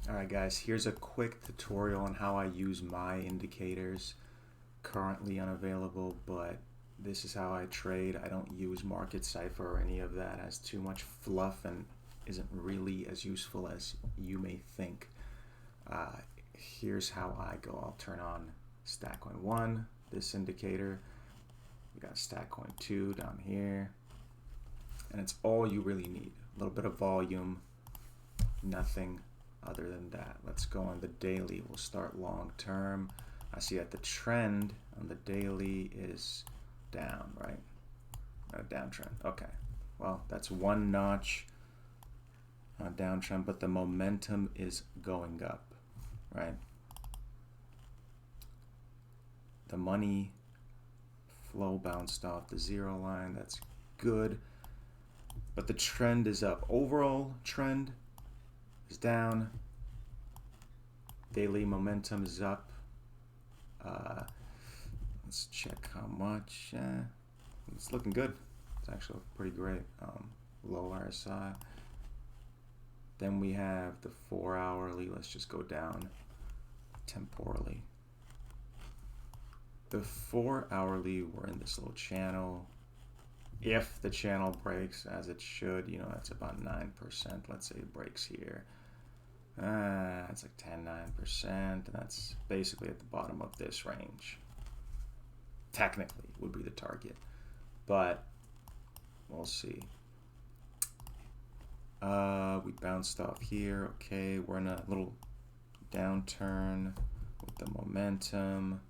Alright guys, here's a quick tutorial on how I use my indicators. Currently unavailable, but this is how I trade. I don't use Market Cipher or any of that. It has too much fluff and isn't really as useful as you may think. Here's how I go. I'll turn on Stackcoin I, this indicator. We got Stackcoin II down here. And it's all you really need. A little bit of volume, nothing other than that. Let's go on the daily. We'll start long term. I see that the trend on the daily is down, right? A downtrend. Okay. Well, that's one notch downtrend, but the momentum is going up, right? The money flow bounced off the zero line. That's good. But the trend is up. Overall trend is down. Daily momentum is up. Let's check how much. It's looking good. It's actually pretty great. Low RSI. Then we have the 4 hourly. Let's just go down temporally. The 4 hourly, we're in this little channel. If the channel breaks, as it should, you know, that's about 9%. Let's say it breaks here. It's like 9%, and that's basically at the bottom of this range. Technically would be the target, but we'll see. We bounced off here. Okay, we're in a little downturn with the momentum.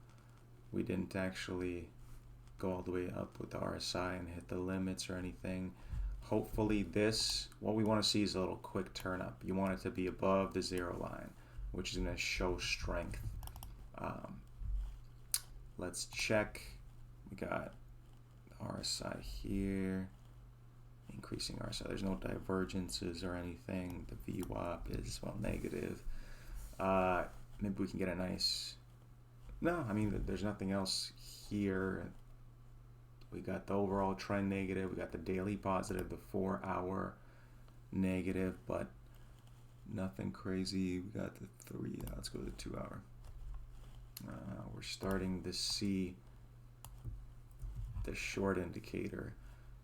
We didn't actually go all the way up with the RSI and hit the limits or anything. Hopefully this, what we want to see is a little quick turn up. You want it to be above the zero line, which is going to show strength. Let's check. We got RSI here, increasing RSI. There's no divergences or anything. The VWAP is, well, negative. Maybe we can get a nice, no, I mean, there's nothing else here. We got the overall trend negative. We got the daily positive, the 4 hour negative, but nothing crazy. We got the 3. Let's go to the 2 hour. We're starting to see the short indicator.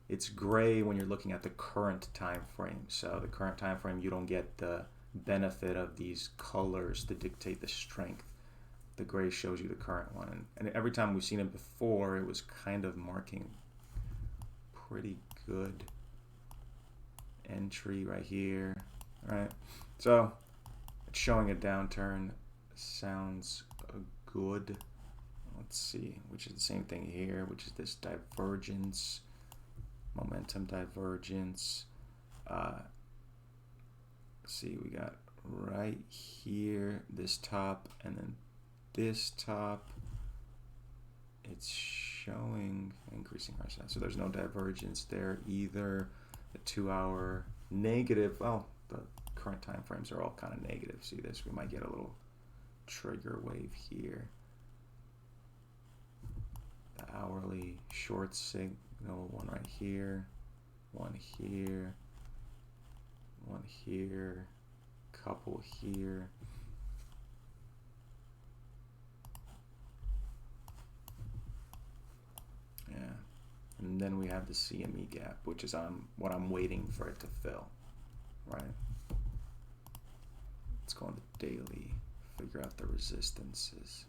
It's gray when you're looking at the current time frame. So the current time frame, you don't get the benefit of these colors to dictate the strength. The gray shows you the current one, and every time we've seen it before, it was kind of marking pretty good entry right here, right? So it's showing a downturn. Sounds good. Let's see, which is the same thing here, which is this divergence, momentum divergence. Let's see, we got right here this top, and then this top, it's showing increasing RSI. So there's no divergence there either. The 2 hour negative, well, the current time frames are all kind of negative. See this? We might get a little trigger wave here. The hourly short signal, one right here, one here, one here, couple here. And then we have the CME Gap, which is on what I'm waiting for it to fill, right? Let's go on the daily, figure out the resistances.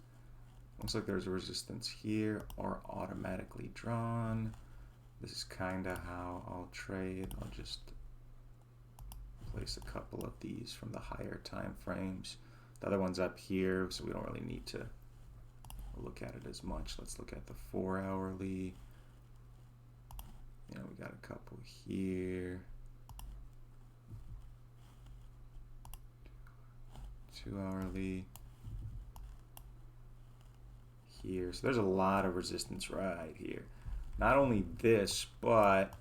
Looks like there's a resistance here, or automatically drawn. This is kind of how I'll trade. I'll just place a couple of these from the higher time frames. The other one's up here, so we don't really need to look at it as much. Let's look at the 4 hourly. You know, we got a couple here. 2 hourly here. So there's a lot of resistance right here. Not only this, but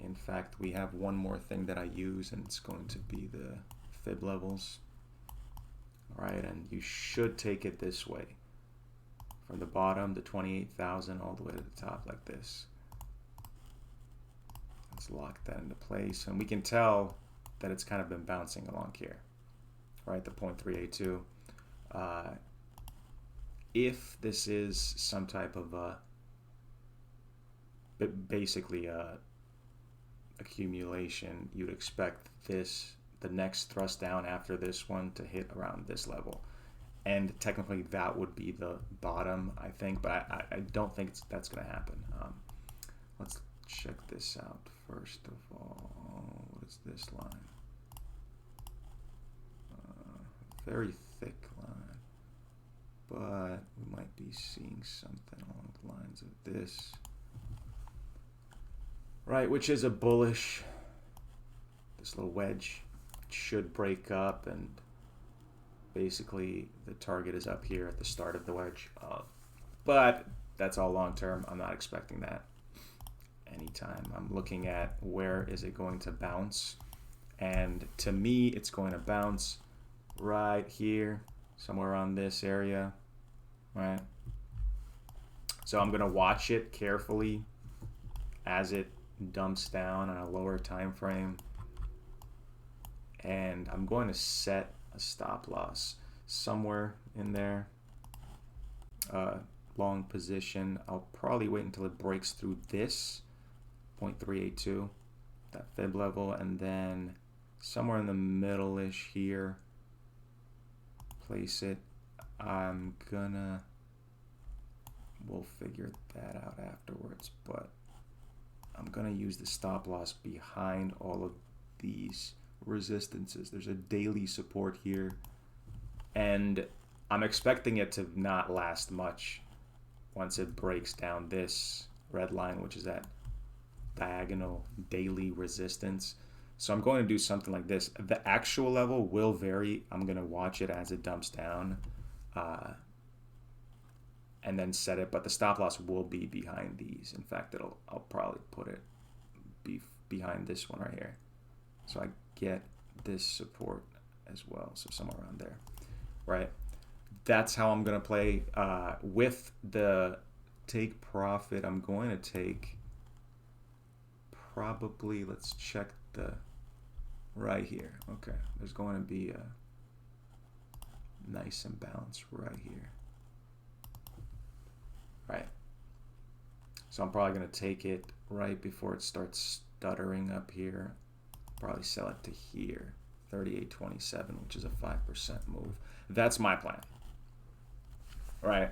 in fact, we have one more thing that I use, and it's going to be the Fib Levels. All right, and you should take it this way. From the bottom, the 28,000, all the way to the top like this. Let's lock that into place, and we can tell that it's kind of been bouncing along here, right? The 0.382. If this is some type of basically accumulation, you'd expect this, the next thrust down after this one, to hit around this level. And technically that would be the bottom, I think, but I don't think that's going to happen. Let's check this out first of all. What is this line? Very thick line, but we might be seeing something along the lines of this, right, which is a bullish. This little wedge should break up, and basically the target is up here at the start of the wedge, but that's all long term. I'm not expecting that anytime. I'm looking at where is it going to bounce, and to me it's going to bounce right here, somewhere around this area, right? So I'm going to watch it carefully as it dumps down on a lower time frame, and I'm going to set a stop loss somewhere in there. Long position, I'll probably wait until it breaks through this 0.382, that fib level, and then somewhere in the middle-ish here, place it. We'll figure that out afterwards, but I'm gonna use the stop loss behind all of these resistances. There's a daily support here, and I'm expecting it to not last much once it breaks down this red line, which is that diagonal daily resistance. So I'm going to do something like this. The actual level will vary. I'm going to watch it as it dumps down and then set it, but the stop loss will be behind these. In fact, I'll probably put it behind this one right here, so I get this support as well, so somewhere around there, right? That's how I'm going to play. With the take profit, I'm going to take probably, let's check the right here. Okay, there's going to be a nice imbalance right here, right? So I'm probably going to take it right before it starts stuttering up here. Probably sell it to here, 38.27, which is a 5% move. That's my plan, right?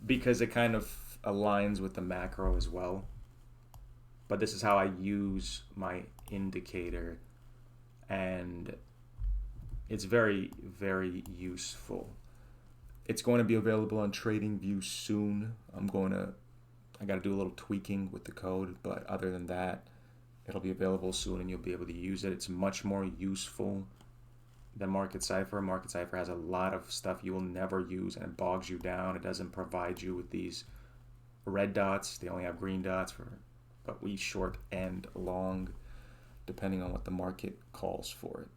Because it kind of aligns with the macro as well. But this is how I use my indicator, and it's very, very useful. It's going to be available on TradingView soon. I got to do a little tweaking with the code, but other than that, it'll be available soon and you'll be able to use it. It's much more useful than Market Cypher. Market Cypher has a lot of stuff you will never use, and it bogs you down. It doesn't provide you with these red dots. They only have green dots but we short and long depending on what the market calls for it.